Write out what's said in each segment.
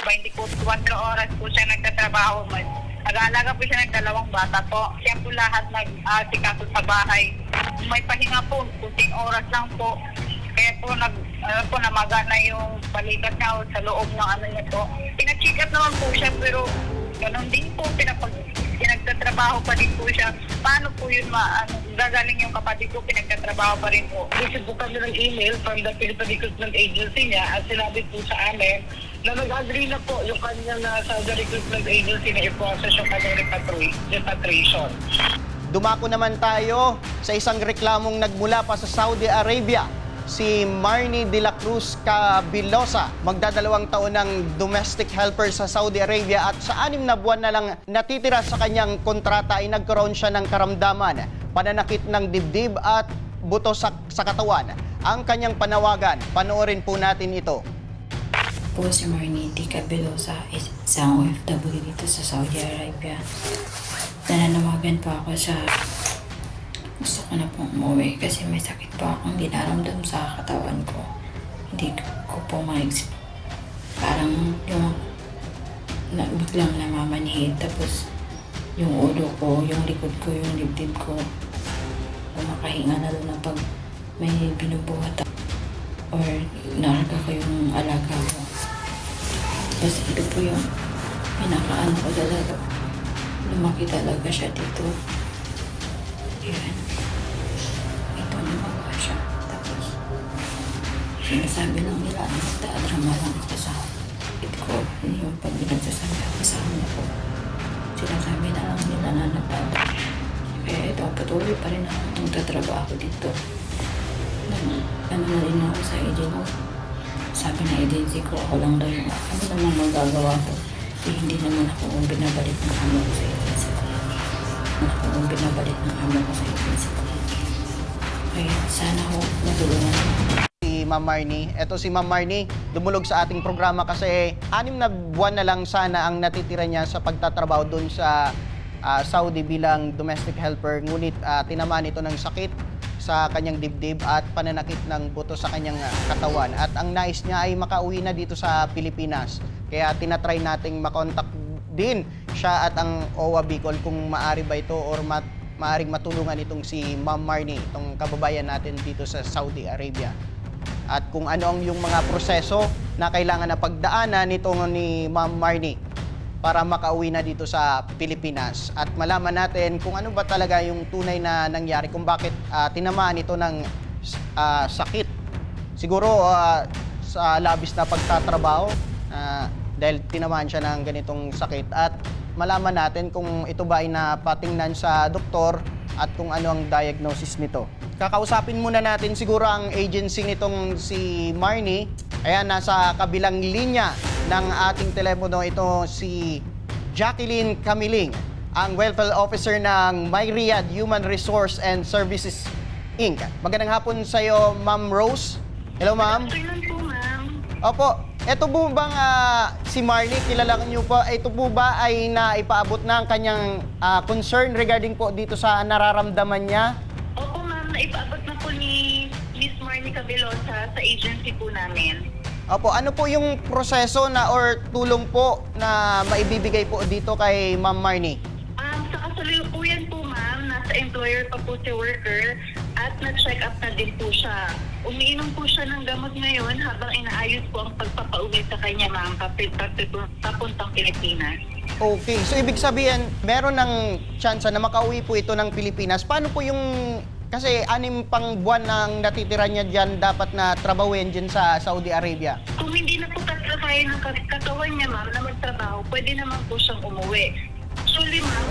24 oras po siya nagtatrabaho. Nag-aalaga po siya ng 2 bata po. Siya po lahat nag-asikaso sa bahay. May pahinga po, kunting oras lang po. Kaya po, namaga na yung balikat niya sa loob ng ano niya po. Pina-check up naman po siya, pero ganun din po, pinagtatrabaho pa din po siya. Paano po yun gagaling yung kapatid ko, pinagtatrabaho pa rin po. Receive po kami ng email from the Philippine Recruitment Agency niya at sinabi po sa amin na nag-agree na po yung kanyang Saudi Recruitment Agency na i-process yung kanyang repatriation. Dumako naman tayo sa isang reklamong nagmula pa sa Saudi Arabia. Si Marnie de la Cruz Cabilosa, magdadalawang taon ng domestic helper sa Saudi Arabia at sa 6 na buwan na lang natitira sa kanyang kontrata ay nagkaroon siya ng karamdaman, pananakit ng dibdib at buto sa katawan. Ang kanyang panawagan, panoorin po natin ito. Po si Marnie de Cabilosa, isang OFW dito sa Saudi Arabia. Nananawagan po ako sa gusto ko na pong umuwi kasi may sakit po akong dinaramdam sa katawan ko. Hindi ko po ma-explain. Parang yung biglang namamanhid, tapos yung ulo ko, yung likod ko, yung dibdib ko, kumakahinga na doon na pag may binubuhat or narga ko yung alaga ko. Tapos ito po yung pinakaano ko talaga. Lumaki talaga siya dito. Yan. Ito lumawa siya. Tapos, sinasabi lang nila na magdadrama lang ako sa it ko. Yung pag pinagsasabi ako sa amin ko, sinasabi na lang nila na nagdadrama. Kaya ito, patuloy pa rin ako magtatrabaho dito. Ano na rin ako sa agency. Sabi na agency ko, ako lang daw yung ano namang magagawa ko. Hindi naman ako binabalik ng amo ko sa agency ko. Ako binabalik ng amo ko sa agency ko. Kaya sana ho matulungan. Si Ma'am Marnie, eto si Ma'am Marnie, dumulog sa ating programa kasi 6 na buwan na lang sana ang natitira niya sa pagtatrabaho doon sa Saudi bilang domestic helper. Ngunit tinamaan ito ng sakit sa kanyang dibdib at pananakit ng buto sa kanyang katawan. At ang nais niya ay makauwi na dito sa Pilipinas. Kaya tinatry nating makontak din siya at ang OWA Bicol kung maari ba ito or maaring matulungan itong si Ma'am Marnie, itong kababayan natin dito sa Saudi Arabia. At kung ano ang yung mga proseso na kailangan na pagdaanan nitong ni Ma'am Marnie para makauwi na dito sa Pilipinas at malaman natin kung ano ba talaga yung tunay na nangyari, kung bakit tinamaan ito ng sakit. Siguro sa labis na pagtatrabaho dahil tinamaan siya ng ganitong sakit at malaman natin kung ito ba ay napatingnan sa doktor at kung ano ang diagnosis nito. Kakausapin muna natin siguro ang agency nitong si Marnie. Ayan, nasa kabilang linya ng ating telepono ito si Jacqueline Camiling, ang Welfare Officer ng MyRiyadh Human Resource and Services Inc. Magandang hapon sa iyo, Ma'am Rose. Hello, Ma'am. Afternoon po, ma'am. Opo, ito po bang si Marnie, kilala niyo po, ito po ba ay naipaabot na ang kanyang concern regarding po dito sa nararamdaman niya? Opo, ma'am. Naipaabot na po ni Miss Marnie Cabilosa sa agency po namin. Opo, ano po yung proseso na or tulong po na maibibigay po dito kay Ma'am Marnie? Sa kasalukuyan po, ma'am, nasa employer pa po si worker at na-check up na din po siya. Umiinom po siya ng gamot ngayon habang inaayos po ang pagpapauwi sa kanya, ma'am, papuntang Pilipinas. Okay, so ibig sabihin, meron ng tsansa na makauwi po ito ng Pilipinas. Paano po yung, kasi 6 pang buwan nang natitira niya dyan, dapat na trabahuin dyan sa Saudi Arabia? Kung hindi na po tatrabahin ng katawan niya, ma'am, na magtrabaho, pwede naman po siyang umuwi. Actually, ma'am,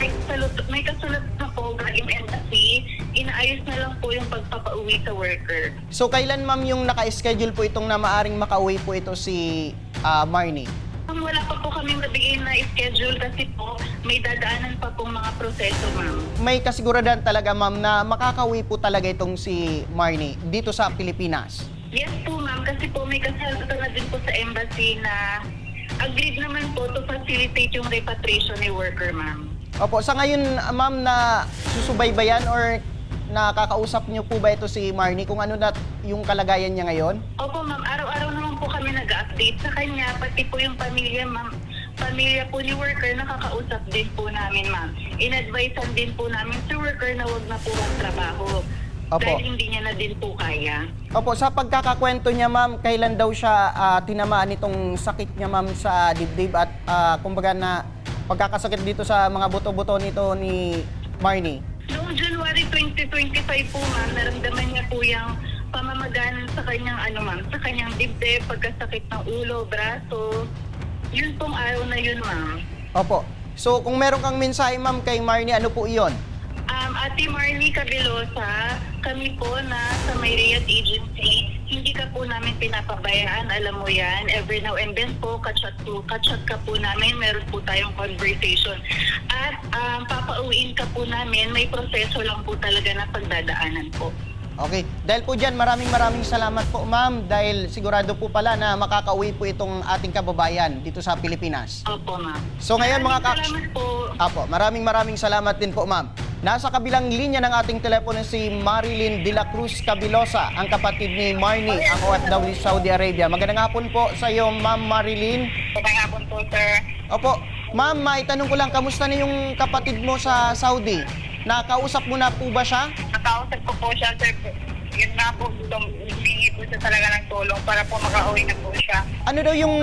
may kasulot na po galing embassy, inaayos na lang po yung pagpapauwi sa worker. So kailan, ma'am, yung naka-schedule po itong na maaring makauwi po ito si Marnie? Wala pa po kami mabigay na schedule kasi po may dadaanan pa pong mga proseso, ma'am. May kasiguraduhan talaga, ma'am, na makakauwi po talaga itong si Marnie dito sa Pilipinas? Yes po, ma'am, kasi po may kasalto na din po sa embassy na agreed naman po to facilitate yung repatriation ni worker, ma'am. Opo, sa ngayon, ma'am, na susubaybayan or nakakausap niyo po ba ito si Marnie kung ano na yung kalagayan niya ngayon? Opo, ma'am, araw-araw naman naman po kami nag-update sa kanya, pati po yung pamilya, ma'am. Pamilya po ni worker, nakakausap din po namin, ma'am. In-advisean din po namin si worker na wag na po magtrabaho. Opo. Dahil hindi niya na din po kaya. Opo, sa pagkakakwento niya ma'am, kailan daw siya tinamaan itong sakit niya ma'am sa dibdib at kumbaga na pagkakasakit dito sa mga buto-buto nito ni Marnie? Noong January 2025 po, ma'am, naramdaman niya po yung pamamagaan sa kanyang sa kanyang dibdib, pagkasakit ng ulo, braso. Yun pong araw na yun, ma'am. Opo. So kung meron kang mensahe ma'am kay Marnie, ano po iyon? Ate Marnie Cabelosa, kami po na sa May Riyadh Agency, hindi ka po namin pinapabayaan, alam mo yan. Every now and then po, kachat ka po namin, meron po tayong conversation. At papauwiin ka po namin, may proseso lang po talaga na pagdadaanan po. Okay. Dahil po dyan, maraming salamat po ma'am dahil sigurado po pala na makakauwi po itong ating kababayan dito sa Pilipinas. Opo, ma'am. So ngayon mga Salamat po. Apo, maraming salamat din po ma'am. Nasa kabilang linya ng ating telepono si Marilyn de la Cruz Cabilosa, ang kapatid ni Marnie, ang OFW Saudi Arabia. Magandang hapon po sa iyo, Ma'am Marilyn. Magandang hapon po, sir. Opo, ma'am, maitanong ko lang, kamusta na yung kapatid mo sa Saudi? Nakausap mo na po ba siya? Nakausap ko po siya, sir. Yun nga po, humingi po siya talaga ng tulong para po makauwi na po siya. Ano daw yung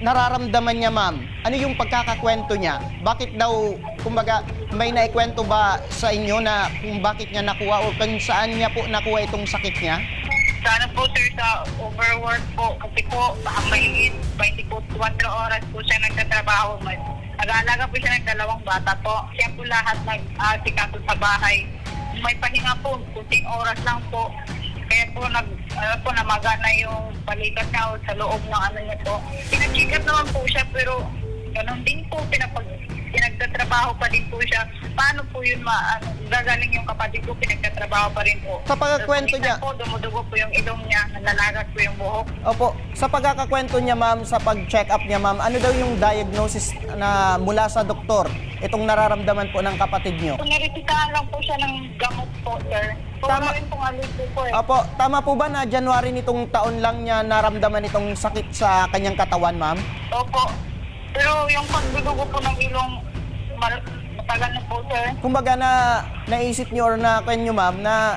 nararamdaman niya, ma'am? Ano yung pagkakakwento niya? Bakit daw, kumbaga, may naikwento ba sa inyo na kung bakit niya nakuha o kung saan niya po nakuha itong sakit niya? Sana po, sir, sa overwork po. Kasi po, may 24 oras po siya nagtatrabaho. Nag-aalaga po siya ng 2 bata po. Siya po lahat nag-asikaso sa bahay. May pahinga po, kunting oras lang po. Kaya po, namaga na yung balikat niya sa loob ng niya po. Pinag-check up naman po siya, pero ganun din po, pinagtatrabaho pa din po siya. Paano po yun gagaling yung kapatid ko, pinagtatrabaho pa rin po. Sa pagkakwento niya, po, dumudugo po yung ilong niya, nalalagat po yung buhok. opo, sa pagkakakwento niya, ma'am, sa pag-check up niya, ma'am, ano daw yung diagnosis na mula sa doktor itong nararamdaman po ng kapatid niyo? Kung narisitahan lang po siya ng gamot po, sir. Tama. Wala rin pong alipin po eh. Opo, tama po ba na January nitong taon lang niya naramdaman itong sakit sa kanyang katawan, ma'am? Opo. Pero yung pagdudugo po ng ilong, matagal na po, sir. Kumbaga naisip niyo or na kanyo, ma'am, na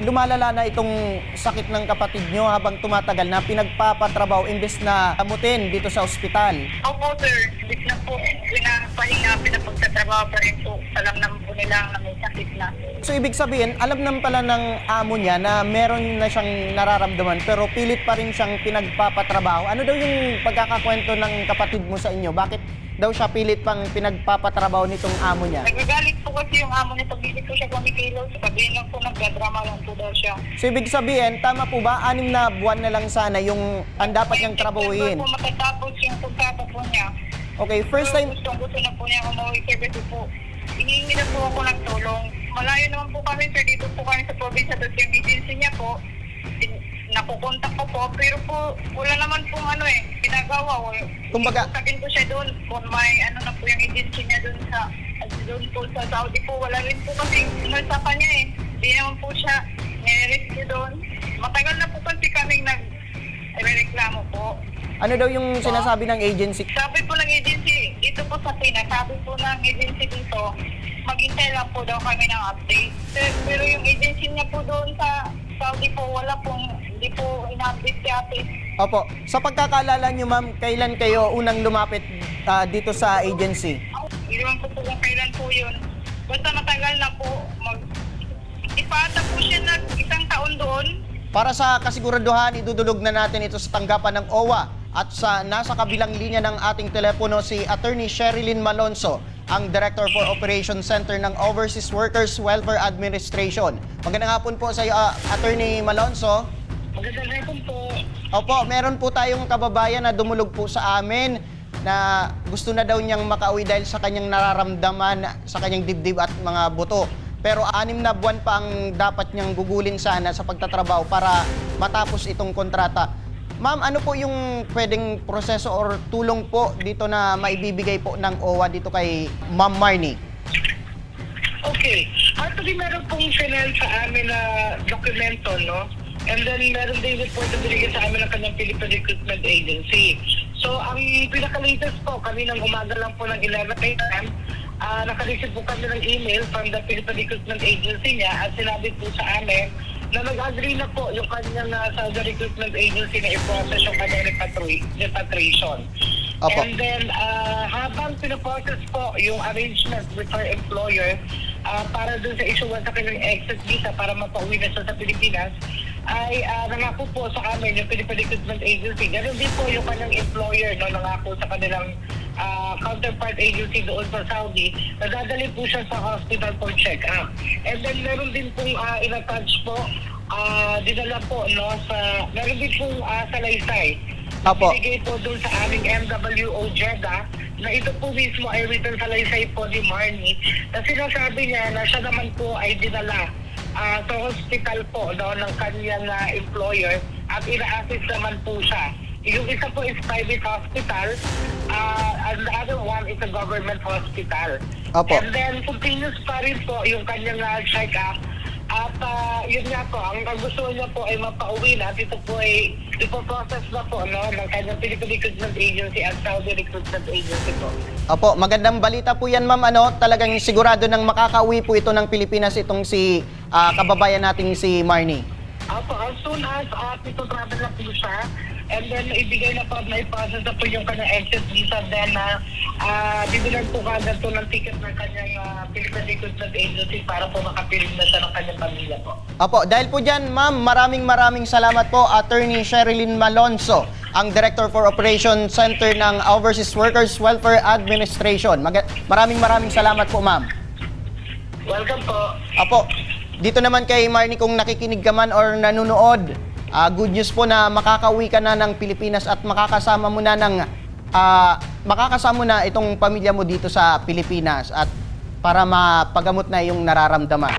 lumalala na itong sakit ng kapatid niyo habang tumatagal na pinagpapatrabaho imbes na amutin dito sa ospital. Opo, sir. Hindi na po pinapahinga, pinapagtatrabaho pa rin po. Alam naman po nila na may sakit na. So ibig sabihin, alam naman pala ng amo niya na meron na siyang nararamdaman pero pilit pa rin siyang pinagpapatrabaho. Ano daw yung pagkakakwento ng kapatid mo sa inyo? Bakit daw siya pilit pang pinagpapatrabaho nitong amo niya? Nagagalit po kasi yung amo niya. Pag-ibig po siya kumikilos. Sabihin lang po, nagdadrama lang po daw siya. So ibig sabihin, tama po ba? 6 na buwan na lang sana yung ang dapat niyang trabahuin. September po matatapos yung kontrata po niya. Okay, first time. Gusto na po niya umuwi kasi po. Hinihingi na po ako ng tulong. Malayo naman po kami, sir. Dito po kami sa probinsya. Tapos yung agency niya po, nakukontak ko po. Pero po, wala naman pong ginagawa. Kumbaga- sabihin ko siya doon. Kung may na po yung agency niya doon po sa Saudi po. Wala rin po kasi sinusapan niya eh. Hindi naman po siya nire-rescue doon. Matagal na po kasi kaming nag-reklamo po. Ano daw yung sinasabi ng agency? Sabi po ng agency, dito po sa Pinas, sabi po ng agency dito, maghintay lang po daw kami ng update. Pero yung agency niya po doon sa Saudi po, hindi po ina-update si ate. Opo, sa pagkakaalala niyo, ma'am, kailan kayo unang lumapit dito sa agency? Hindi naman po kung kailan po yun. Basta matagal na po, ipata po siya na 1 taon doon. Para sa kasiguraduhan, idudulog na natin ito sa tanggapan ng OWA at nasa kabilang linya ng ating telepono si Attorney Sherilyn Malonzo, ang Director for Operations Center ng Overseas Workers Welfare Administration. Magandang hapon po sa iyo, Attorney Malonzo. Magandang hapon po. Opo, meron po tayong kababayan na dumulog po sa amin na gusto na daw niyang makauwi dahil sa kanyang nararamdaman sa kanyang dibdib at mga buto. Pero 6 na buwan pa ang dapat niyang gugulin sana sa pagtatrabaho para matapos itong kontrata. Ma'am, ano po yung pwedeng proseso or tulong po dito na maibibigay po ng OWA dito kay Ma'am Marnie? Okay. Actually, meron pong final sa amin na dokumento, no? And then meron din report na binigay sa amin ng kanyang Philippine Recruitment Agency. So ang pinaka-latest po, kaninang umaga lang po ng 11 a.m., nakareceive po kami ng email from the Philippine Recruitment Agency niya at sinabi po sa amin na nag-agree na po yung kanyang Saudi Recruitment Agency na i-process yung kanyang repatriation. Opo. And then, habang pinaprocess po yung arrangement with her employer para dun sa issue sa kanyang exit visa para mapauwi na siya sa Pilipinas, ay nangako po sa amin yung Philippine Recruitment Agency. Ganun din po yung kanyang employer, no, nangako sa kanilang counterpart agency doon sa Saudi, na dadali po siya sa hospital for check-up. And then meron din pong in-attach po, dinala po, no, meron din pong salaysay. Opo. Binigay po doon sa aming MWO Jeddah na ito po mismo ay written salaysay po ni Marnie na sinasabi niya na siya naman po ay dinala sa hospital po, no, ng kanyang employer at ina-assist naman po siya. Yung isa po is private hospital and the other one is a government hospital. Opo. And then continuous pa rin po yung kanyang check-up. At yun nga po, ang gusto niya po ay mapauwi na. Dito po ay ipoprocess na po, no, ng kanyang Philippine Recruitment Agency at Saudi Recruitment Agency po. Opo, magandang balita po yan, ma'am. Talagang sigurado nang makakauwi po ito ng Pilipinas itong si kababayan nating si Marnie. Opo, as soon as ito travel na po siya, and then ibigay na po, na-process na po yung kanyang exit visa, then bibilan po kagad po ng ticket ng kanyang Philippine Recruitment Agency para po makapiling na siya ng kanyang pamilya po. Opo, dahil po dyan, ma'am, maraming salamat po, Attorney Sherilyn Malonzo, ang Director for Operation Center ng Overseas Workers Welfare Administration. Maraming salamat po, ma'am. Welcome po. Opo, dito naman kay Marnie, kung nakikinig ka man or nanonood, good news po na makakauwi ka na ng Pilipinas at makakasama mo na itong pamilya mo dito sa Pilipinas at para mapagamot na yung nararamdaman.